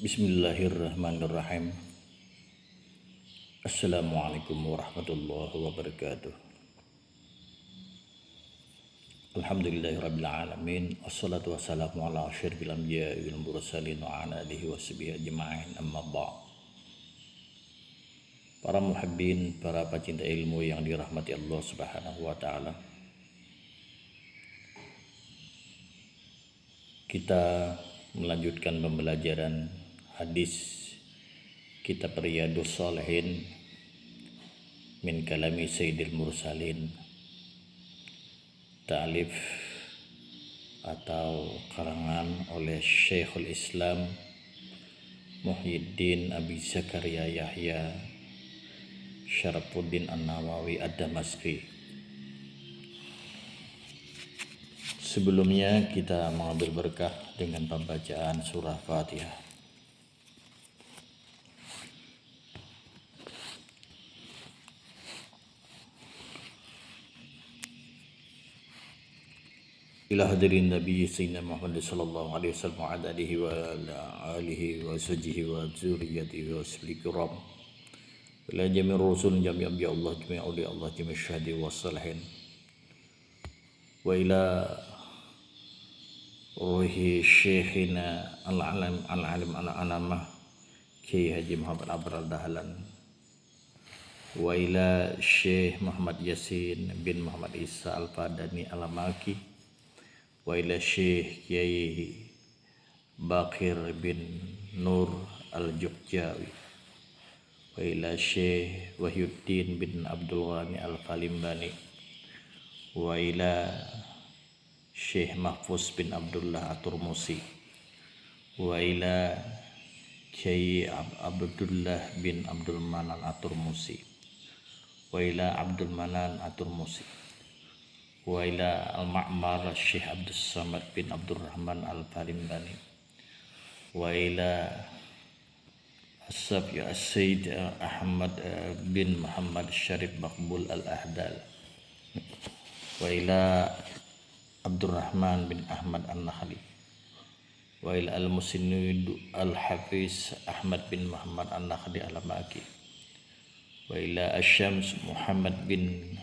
Bismillahirrahmanirrahim. Assalamualaikum warahmatullahi wabarakatuh. Alhamdulillahirabbil alamin. Wassalatu wassalamu ala asyrofil anbiya'i wal mursalin wa ala alihi washabihi ajma'in. Amma ba'd. Para muhibbin, para pecinta ilmu yang dirahmati Allah Subhanahu wa taala. Kita melanjutkan pembelajaran hadis kitab Riyadhus Shalihin min kalami Sayyidil Mursalin, ta'alif atau karangan oleh Syekhul Islam Muhyiddin Abi Zakaria Yahya Syarafuddin An-Nawawi Ad-Damaski. Sebelumnya kita mengambil berkah dengan pembacaan surah Fatihah. Ila hadirin Nabi Sayyidina Muhammad sallallahu alaihi wasallam wa ala alihi wa alihi wa sahbihi wa dzurriyyatihi wa sallam. Ila jami'ir rusul jami'a bi Allah jami'a awliya Allah jami'a syahidi wa salihin. Wa ila ruhi syekhina al-alim al-alamah Kiai Haji Muhammad Abrar Dahlan, wa ila Syekh Muhammad Yasin bin Muhammad Isa Al-Fadani Al-Maki, wa ila Syekh Kiai Bakir bin Nur Al-Jukjawi, wa ila Syekh Wahyuddin bin Abdul Ghani Al-Falimbani, wa ila Syekh Mahfuz bin Abdullah At-Turmusi, wa ila Kiai Abdullah bin Abdul Manan At-Turmusi, wa ila Abdul Manan At-Turmusi, wa ila Al-Ma'mar Syekh Abdus Samad bin Abdul Rahman Al-Falimbani, wa ila As-Sayyid As-Sayyid Ahmad bin Muhammad Syarif Maqbul Al-Ahdal, wa ila Abdurrahman bin Ahmad An-Nakhli, wa ila Al-Musnid Al-Hafiz Ahmad bin Muhammad An-Nakhli Al-Maki, wa ila Asyams Muhammad bin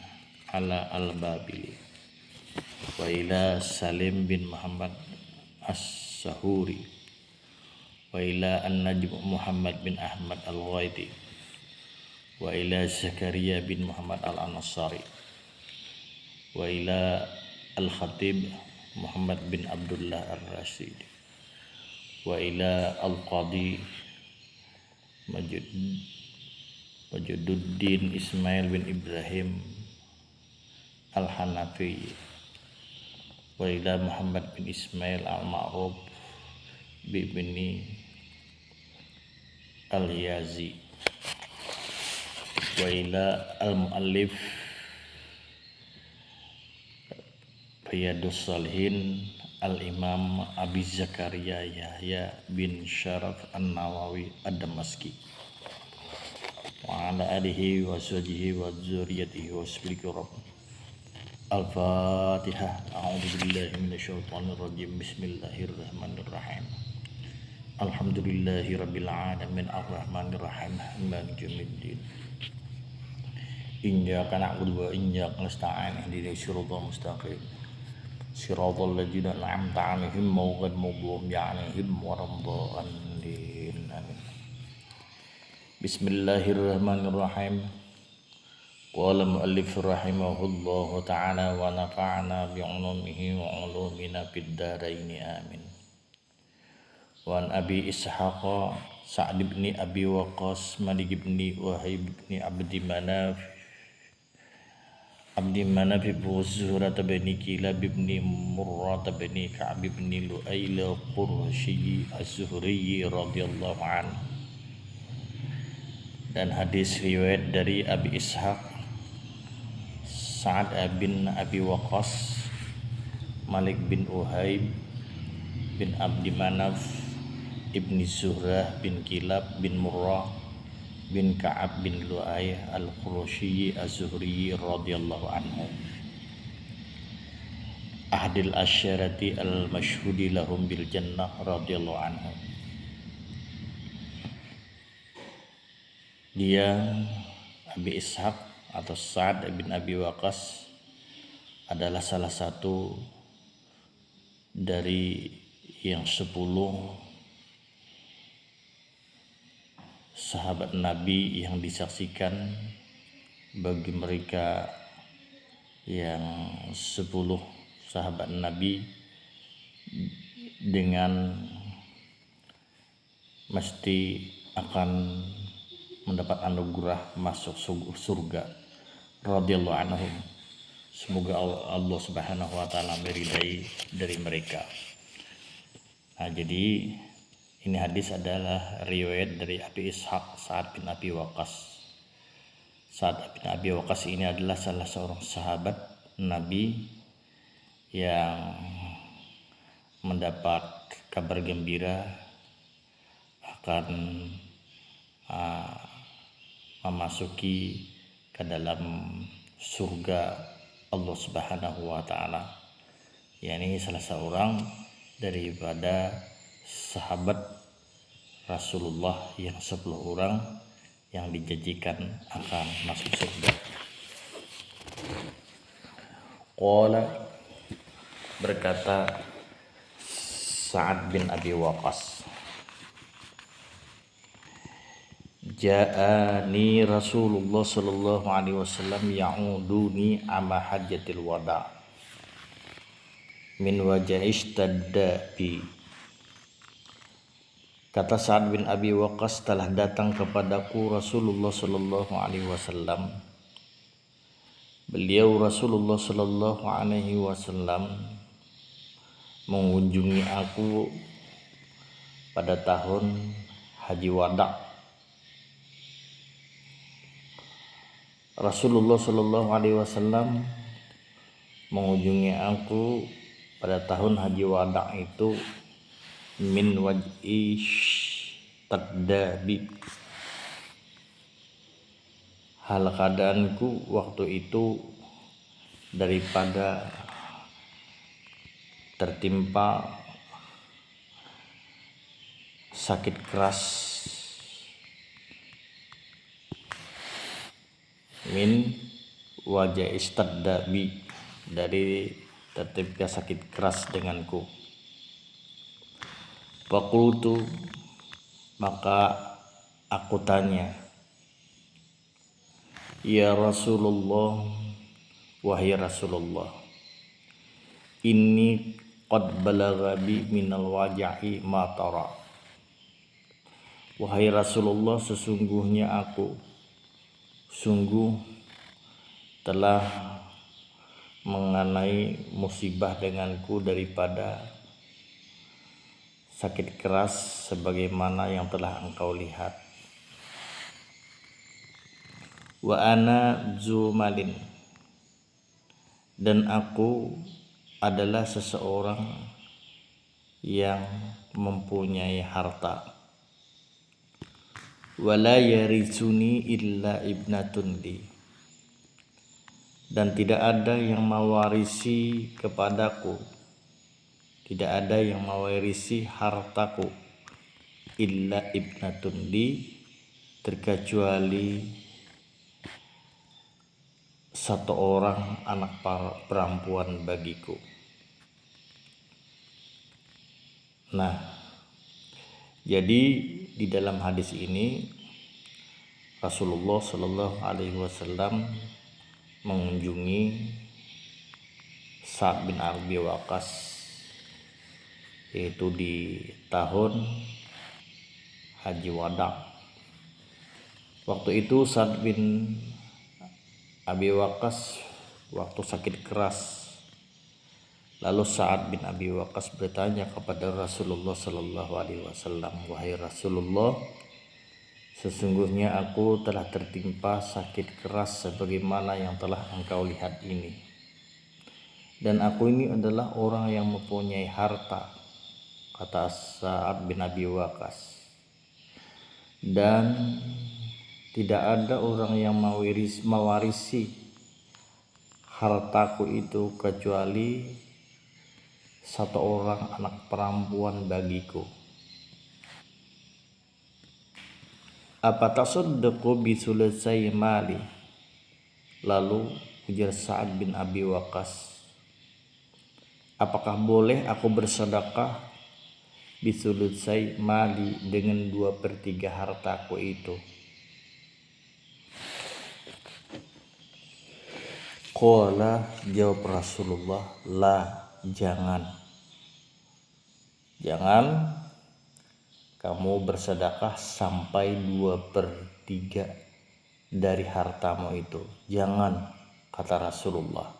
Ala Al-Babili, wa ila Salim bin Muhammad As-Sahuri, wa ila An-Najm Muhammad bin Ahmad Al-Ghaidi, wa ila Zakaria bin Muhammad Al-Ansari, wa ila Al-Khatib Muhammad bin Abdullah Ar-Rasyid, wa ila Al-Qadi Majududdin Ismail bin Ibrahim Al-Hanafi, wa ila Muhammad bin Ismail Al-Ma'ruf bibni Al-Yazi, wa ila Al-Muallif Riyadhus Shalihin Al-Imam Abi Zakaria Yahya bin Syaraf An-Nawawi Ad-Damaski, wa ala alihi wa sahbihi wa dzurriyyatihi wa sallam. Al-Fatihah. A'udzu billahi minasyaitonir rajim. Bismillahirrahmanirrahim. Alhamdulillahirabbil alamin arrahmanir rahim maliki yaumiddin. Iyyaka na'budu wa iyyaka nasta'in ihdinas siratal mustaqim. Siratal ladzina an'amta 'alaihim ghairil maghdubi 'alaihim waladdallin. Amin. Bismillahirrahmanirrahim. Qala mu'allif rahimahullahu ta'ala wa nafa'ana bi'ulumihi wa 'ulumina fid dharain amin. Wa an Abi Ishaq Sa'd bin Abi Waqqas Malik bin Wahib bin Abdi Manaf bin Zuhra bin Kilab bin Murrah bin Ka'ab bin Lu'ay al-Qurashi Az-Zuhri radhiyallahu anhu. Dan hadis riwayat dari Abi Ishaq Sa'ad bin Abi Waqqas, Malik bin Uhaib bin Abdi Manaf, Ibni Zuhrah bin Kilab bin Murrah bin Ka'ab bin Lu'ay al-Qurashi Az-Zuhri radhiyallahu anhu. ahdil asyarati al-masyhudi lahum bil jannah radhiyallahu anhu. Dia Abi Ishaq atau Sa'ad bin Abi Waqqas adalah salah satu dari yang 10 sahabat Nabi yang disaksikan bagi mereka yang 10 sahabat Nabi dengan mesti akan mendapat anugerah masuk surga radhiyallahu anhum. Semoga Allah Subhanahu wa taala meridai dari mereka. Nah, jadi ini hadis adalah riwayat dari Abi Ishaq Sa'ad bin Abi Waqqas. Sa'ad bin Abi Waqqas ini adalah salah seorang sahabat Nabi yang mendapat kabar gembira akan memasuki ke dalam surga Allah Subhanahu wa taala. Ini salah seorang daripada sahabat Rasulullah yang 10 orang yang dijanjikan akan masuk surga. Qala, berkata Sa'ad bin Abi Waqqas, ja'ani Rasulullah sallallahu alaihi wasallam ya'uduni ama hajjatil wada' min waja'ishtadda bi. Kata Sa'ad bin Abi Waqqas, telah datang kepadaku Rasulullah sallallahu alaihi wasallam. Beliau Rasulullah sallallahu alaihi wasallam mengunjungi aku pada tahun Haji Wada'. Rasulullah Shallallahu Alaihi Wasallam mengunjungi aku pada tahun Haji Wada' itu min waj'i taddabi, hal keadaanku waktu itu daripada tertimpa sakit keras, min wajah istaddabi, dari tertimpa sakit keras denganku. Faqultu, maka aku tanya, ya Rasulullah, wahai Rasulullah, ini qad balagha bi minal waja'i ma tara. Wahai Rasulullah, sesungguhnya aku sungguh telah mengenai musibah denganku daripada sakit keras sebagaimana yang telah engkau lihat. Wa ana zumalin, dan aku adalah seseorang yang mempunyai harta. Wala yarisuni illa ibnatun li, dan tidak ada yang mewarisi kepadaku, tidak ada yang mewarisi hartaku, illa ibnatun li, terkecuali satu orang anak perempuan bagiku. Nah, jadi di dalam hadis ini Rasulullah Shallallahu Alaihi Wasallam mengunjungi Sa'ad bin Abi Waqqas, yaitu di tahun Haji Wada'. Waktu itu Sa'ad bin Abi Waqqas waktu sakit keras. Lalu Sa'ad bin Abi Waqqas bertanya kepada Rasulullah Sallallahu Alaihi Wasallam, wahai Rasulullah, sesungguhnya aku telah tertimpa sakit keras sebagaimana yang telah engkau lihat ini, dan aku ini adalah orang yang mempunyai harta, kata Sa'ad bin Abi Waqqas, dan tidak ada orang yang mewarisi hartaku itu kecuali satu orang anak perempuan bagiku. Apa tasaddaqu bi sulusai mali? Lalu ujar Sa'ad bin Abi Waqqas, apakah boleh aku bersedekah bisulusai mali dengan 2/3 hartaku itu? Qala, jawab Rasulullah, la, jangan kamu bersedekah sampai 2/3 dari hartamu itu. Jangan, kata Rasulullah.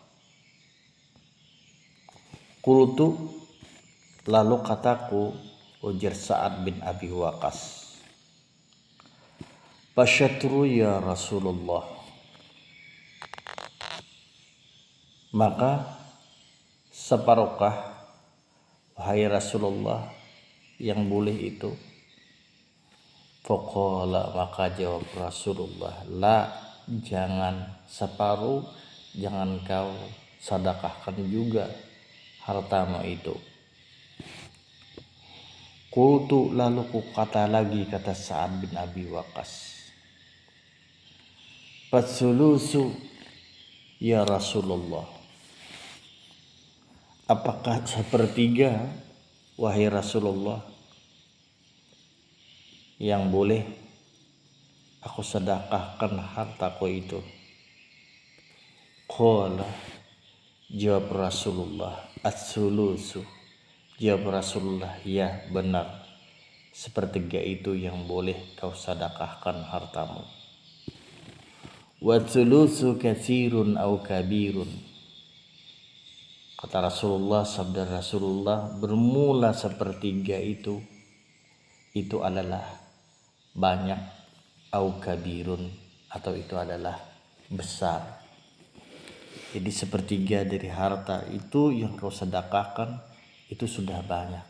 Qultu, lalu kataku, ujar Sa'ad bin Abi Waqqas, fasyatru ya Rasulullah. Maka separuhkah, wahai Rasulullah, yang boleh itu? Faqala, maka jawab Rasulullah, la, jangan separuh, jangan kau sedekahkan juga hartamu itu. Qultu, lalu ku kata lagi, kata Sa'ad bin Abi Waqqas, fasulusu ya Rasulullah, apakah 1/3 wahai Rasulullah yang boleh aku sedekahkan hartaku itu? Qala, jawab Rasulullah, as-sulusu, jawab Rasulullah, ya benar, 1/3 itu yang boleh kau sedekahkan hartamu. Wa sulusu katsirun au kabirun, kata Rasulullah, sabda Rasulullah, bermula 1/3 itu adalah banyak, au kabirun, atau itu adalah besar. Jadi 1/3 dari harta itu yang kau sedekahkan itu sudah banyak,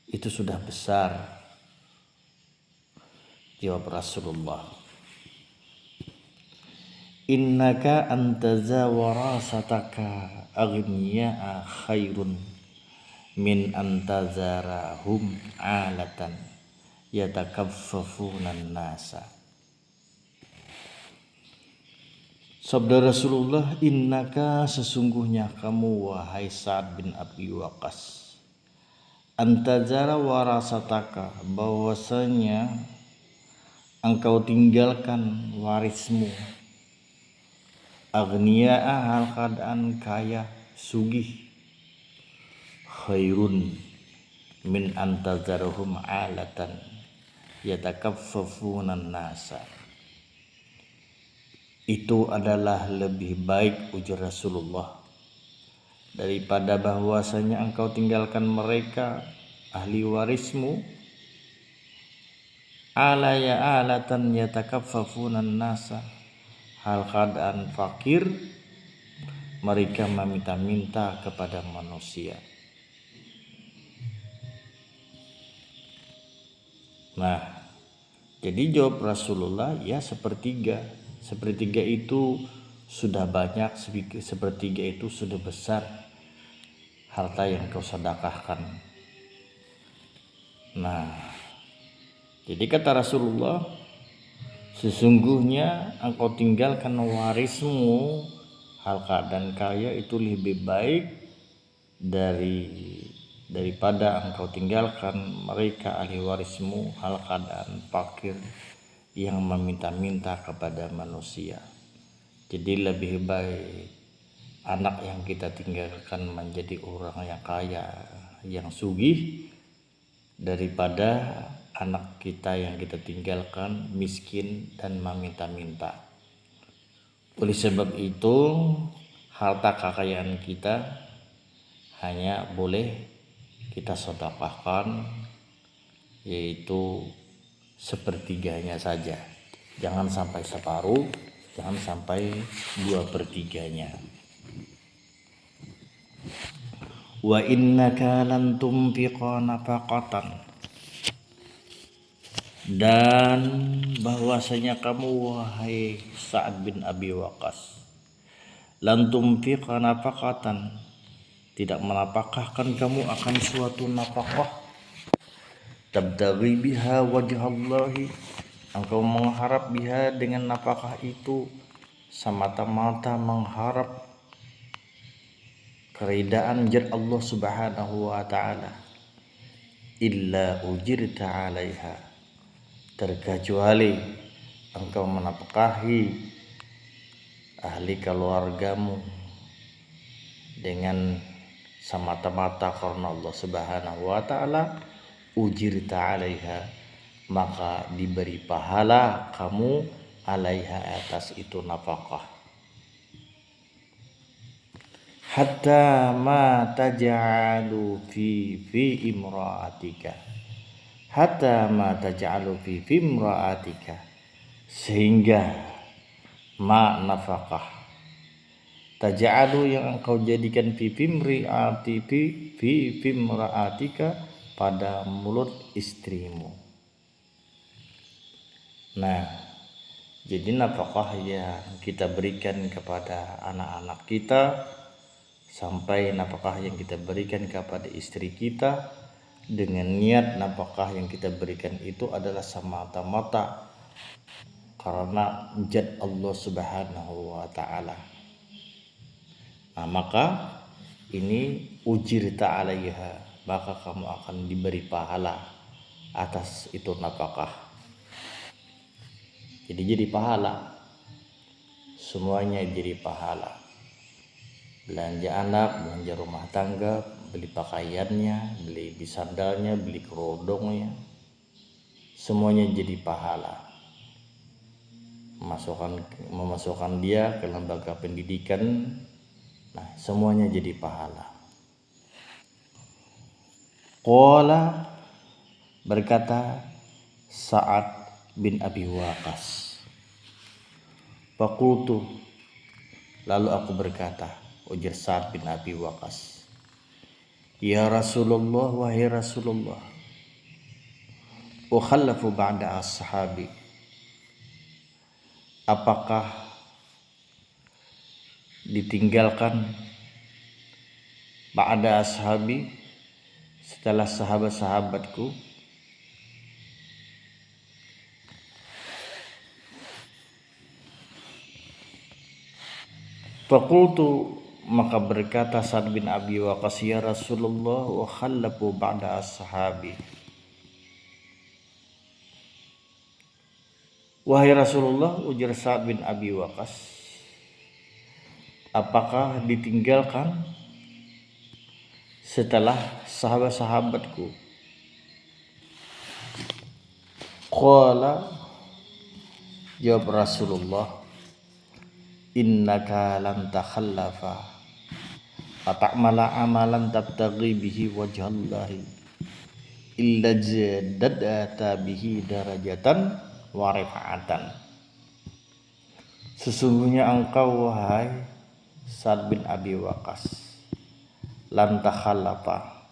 itu sudah besar, jawab Rasulullah. Innaka antaza warasataka aghniya'a khairun min antazarahum alatan yatakaffafunan nasa. Sabda Rasulullah, innaka, sesungguhnya kamu wahai Sa'ad bin Abi Waqqas, antazara warasataka, bahwasanya engkau tinggalkan warismu, aghniya'a, hal keadaan kaya, sugih, khairun min antazarhum alatan yatakaffafunan nasa, itu adalah lebih baik, ujar Rasulullah, daripada bahwasanya engkau tinggalkan mereka, ahli warismu, alaya alatan yatakaffafunan nasa, hal keadaan fakir, mereka meminta-minta kepada manusia. Nah, jadi jawab Rasulullah, ya 1/3 itu sudah banyak, 1/3 itu sudah besar harta yang kau sedekahkan. Nah, jadi kata Rasulullah, sesungguhnya engkau tinggalkan warismu, hal keadaan kaya, itu lebih baik daripada engkau tinggalkan mereka ahli warismu, hal keadaan fakir yang meminta-minta kepada manusia. Jadi lebih baik anak yang kita tinggalkan menjadi orang yang kaya, yang sugih, daripada anak kita yang kita tinggalkan miskin dan meminta-minta. Oleh sebab itu, harta kekayaan kita hanya boleh kita sedekahkan, yaitu 1/3 saja. Jangan sampai separuh, jangan sampai 2/3. Wa innaka lan tunfiqa nafaqatan, dan bahwasanya kamu wahai Sa'ad bin Abi Waqqas, lan tunfiqa nafaqatan, tidak menapakahkan kamu akan suatu nafkah, tabtaghi biha wajhallahi, engkau mengharap biha dengan nafkah itu semata-mata mengharap keridaan zat Allah Subhanahu wa taala, illa ujirta 'alaiha, terkecuali engkau menafkahi ahli keluargamu dengan semata-mata karena Allah Subhanahu wa taala, ujirta 'alaiha, maka diberi pahala kamu alaiha atas itu nafkah. Hatta ma taj'alu fi imra'atika, hatta ma taj'alu fi imra'atika, sehingga ma nafkah taj'alu yang engkau jadikan fi imra'atika pada mulut istrimu. Nah, jadi nafkah yang kita berikan kepada anak-anak kita, sampai nafkah yang kita berikan kepada istri kita, dengan niat nafkah yang kita berikan itu adalah semata-mata karena zat Allah Subhanahu wa taala. Nah, maka ini ujirta 'alaiha, maka kamu akan diberi pahala atas itu nafkah. Jadi pahala, semuanya jadi pahala. Belanja anak, belanja rumah tangga, beli pakaiannya, beli sandalnya, beli kerodongnya, semuanya jadi pahala. Memasukkan dia ke lembaga pendidikan, nah semuanya jadi pahala. Qala, berkata Sa'ad bin Abi Waqqas, faqultu, lalu aku berkata, ujar Sa'ad bin Abi Waqqas, ya Rasulullah, wahai Rasulullah, ukhallafu ba'da ashabi, apakah ditinggalkan ba'da ashabi, setelah sahabat-sahabatku? Faqultu, maka berkata Sa'ad bin Abi Waqqas, ya Rasulullah, wa khallafu ba'da ashabi, wahai Rasulullah, ujar Sa'ad bin Abi Waqqas, apakah ditinggalkan setelah sahabat-sahabatku? Qala, jawab Rasulullah, innaka lan takhallafa fata'mala amalan tabtaghi bihi wajhallahi illa jaddadta bihi darajatan wa rifa'atan. Sesungguhnya engkau, wahai Sa'ad bin Abi Waqqas, lan takhallafa,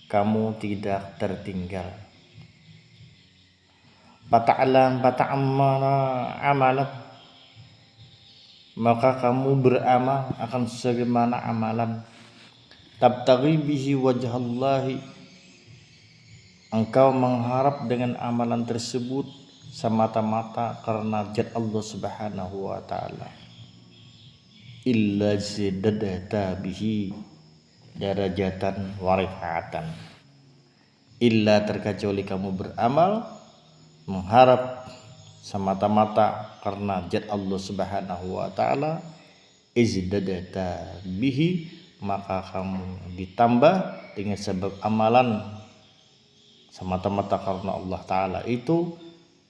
kamu tidak tertinggal, fata'amala amalan, maka kamu beramal akan sebagaimana amalan, tabtaghi bihi wajhallahi, engkau mengharap dengan amalan tersebut semata-mata karena zat Allah Subhanahu wa taala, illa zadadta bihi darajatan wa rifa'atan, illa terkecuali kamu beramal mengharap semata-mata karena zat Allah Subhanahu wa taala, izdadata bihi, maka kamu ditambah dengan sebab amalan semata-mata karena Allah taala itu,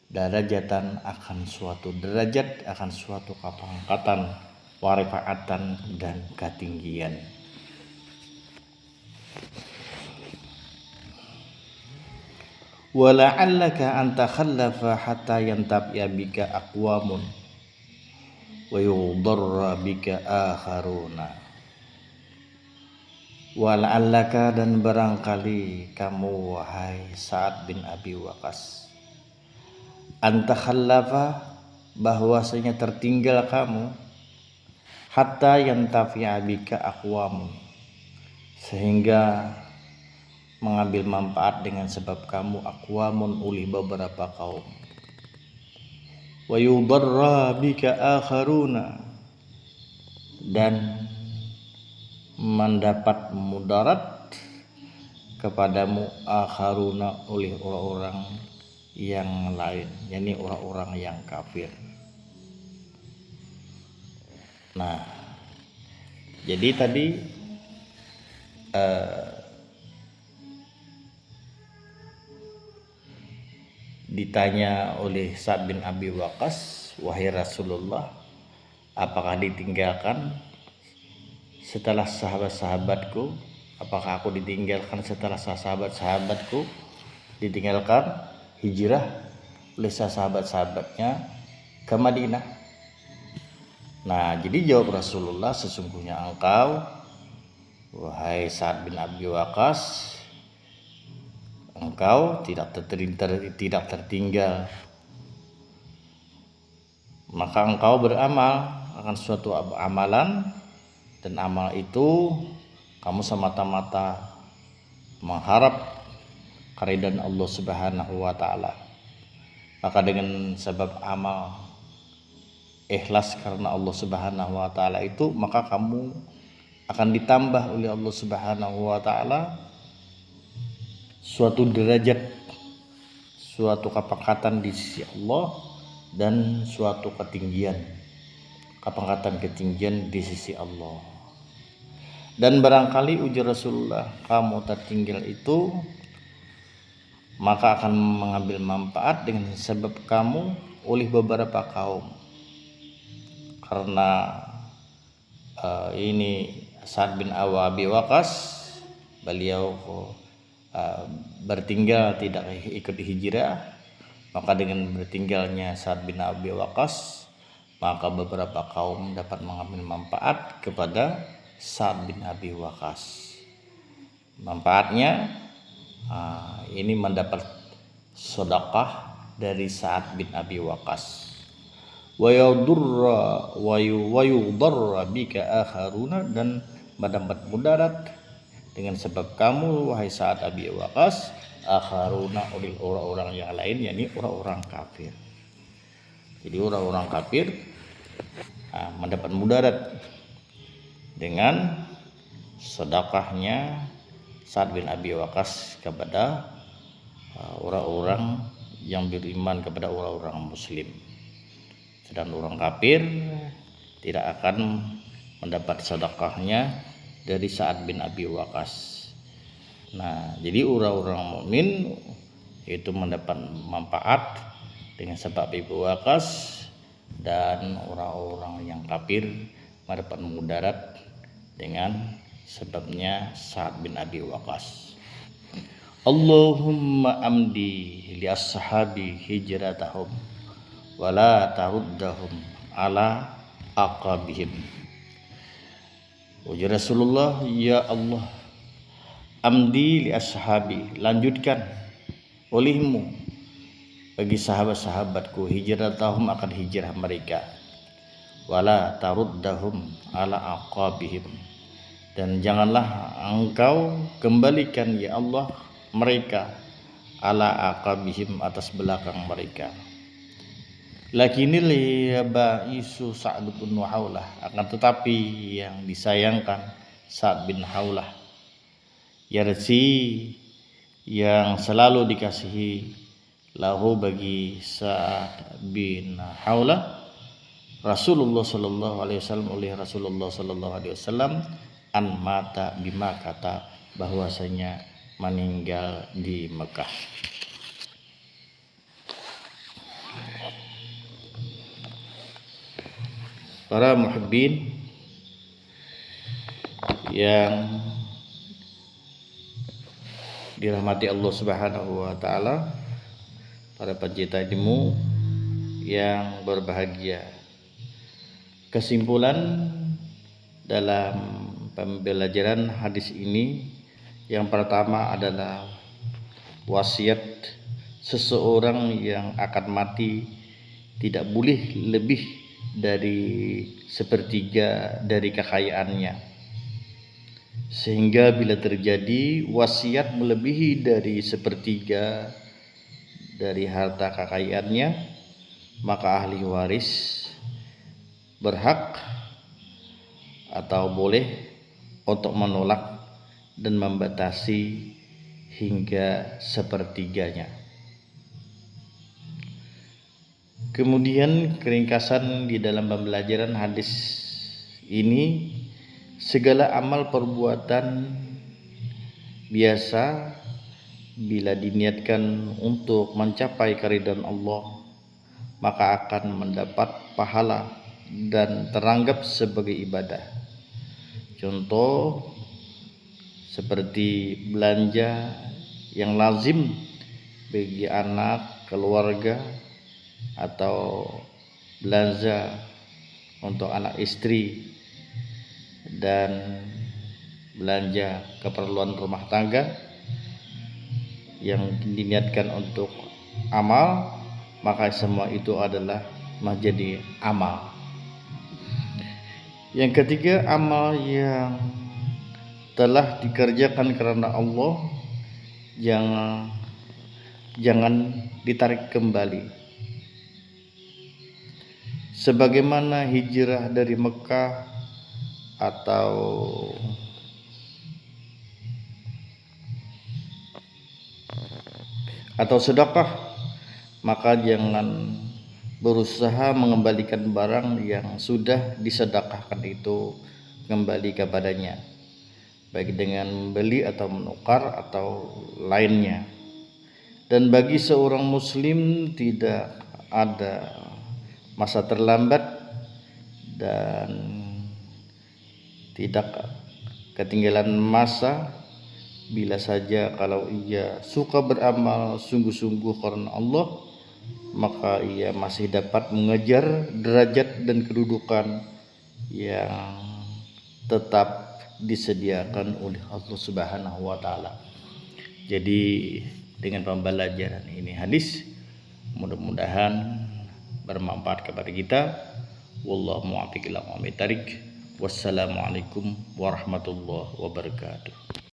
darajatan, akan suatu derajat, akan suatu kepangkatan, warifa'atan, dan ketinggian. Wala'allaka an takhallafa hatta yantabi'a bika aqwamun wa yudarra bika akharuna. Wala'allaka, dan barangkali kamu, wahai Sa'ad bin Abi Waqqas, an takhallafa, bahwasanya tertinggal kamu, hatta yantafi'a bika aqwamun, sehingga mengambil manfaat dengan sebab kamu, aqwamun, uli beberapa kaum, wa yudarra bika akharuna, dan mendapat mudarat kepadamu akharuna oleh orang-orang yang lain, yakni orang-orang yang kafir. Nah, jadi tadi ditanya oleh Sa'd bin Abi Waqqas, wahai Rasulullah, apakah ditinggalkan setelah sahabat-sahabatku? Apakah aku ditinggalkan setelah sahabat-sahabatku ditinggalkan hijrah oleh sahabat-sahabatnya ke Madinah? Nah, jadi jawab Rasulullah, sesungguhnya engkau, wahai Sa'd bin Abi Waqqas, engkau tidak tertinggal, maka engkau beramal akan suatu amalan, dan amal itu kamu semata-mata mengharap keridhaan Allah Subhanahu wa taala. Maka dengan sebab amal ikhlas karena Allah Subhanahu wa taala itu, maka kamu akan ditambah oleh Allah Subhanahu wa taala suatu derajat, suatu kepangkatan di sisi Allah, dan suatu ketinggian di sisi Allah. Dan barangkali ujar Rasulullah, kamu tertinggal itu maka akan mengambil manfaat dengan sebab kamu oleh beberapa kaum. Karena ini Sa'd bin Abi Waqqas, beliau bertinggal tidak ikut hijrah, maka dengan bertinggalnya Sa'd bin Abi Waqqas, maka beberapa kaum dapat mengambil manfaat kepada Sa'd bin Abi Waqqas. Manfaatnya ini mendapat sedekah dari Sa'd bin Abi Waqqas. Wa yudarra bika akharuna, dan mendapat mudarat dengan sebab kamu, wahai Sa'd Abi Waqqas, akharuna oleh orang-orang yang lain, yakni orang-orang kafir. Jadi orang-orang kafir mendapat mudarat dengan sedekahnya Sa'd bin Abi Waqqas kepada orang-orang yang beriman, kepada orang-orang muslim. Sedangkan orang kafir tidak akan mendapat sedekahnya dari Sa'd bin Abi Waqqas. Nah, jadi orang-orang mukmin itu mendapat manfaat dengan sebab Abi Waqqas, dan orang-orang yang kafir mendapat mudarat dengan sebabnya Sa'd bin Abi Waqqas. Allahumma amdi li ashabi hijratahum wa la taruddahum ala aqabihim. Ujar Rasulullah, ya Allah, amdi li ashabi, lanjutkan olehmu bagi sahabat-sahabatku hijratahum, akan hijrah mereka, wala taruddahum ala aqabihim, dan janganlah engkau kembalikan ya Allah mereka ala aqabihim, atas belakang mereka. Lakinil ba'isu Sa'd bin Haulah, akan tetapi yang disayangkan Sa'd bin Haulah, yarsi, yang selalu dikasihi, lahu bagi Sa'd bin Haulah, Rasulullah sallallahu alaihi wasallam, oleh Rasulullah sallallahu alaihi wasallam, an mata bima, kata bahwasanya meninggal di Mekah. Para muhibbin yang dirahmati Allah Subhanahu wa taala, para pencinta ilmu yang berbahagia, kesimpulan dalam pembelajaran hadis ini yang pertama adalah wasiat seseorang yang akan mati tidak boleh lebih dari sepertiga dari kekayaannya, sehingga bila terjadi wasiat melebihi dari sepertiga dari harta kekayaannya, maka ahli waris berhak atau boleh untuk menolak dan membatasi hingga sepertiganya. Kemudian keringkasan di dalam pembelajaran hadis ini, segala amal perbuatan biasa bila diniatkan untuk mencapai keridhaan Allah maka akan mendapat pahala dan teranggap sebagai ibadah. Contoh seperti belanja yang lazim bagi anak, keluarga, atau belanja untuk anak istri dan belanja keperluan rumah tangga yang diniatkan untuk amal, maka semua itu adalah menjadi amal. Yang ketiga, amal yang telah dikerjakan karena Allah jangan ditarik kembali. Sebagaimana hijrah dari Mekah atau sedekah, maka jangan berusaha mengembalikan barang yang sudah disedekahkan itu kembali kepadanya, baik dengan membeli atau menukar atau lainnya. Dan bagi seorang muslim tidak ada masa terlambat dan tidak ketinggalan masa bila saja kalau ia suka beramal sungguh-sungguh karena Allah, maka ia masih dapat mengejar derajat dan kedudukan yang tetap disediakan oleh Allah Subhanahu wa taala. Jadi dengan pembelajaran ini hadis, mudah-mudahan bermanfaat kepada kita. Wallahu muwaffiq ila aqwamit thariq. Wassalamualaikum warahmatullahi wabarakatuh.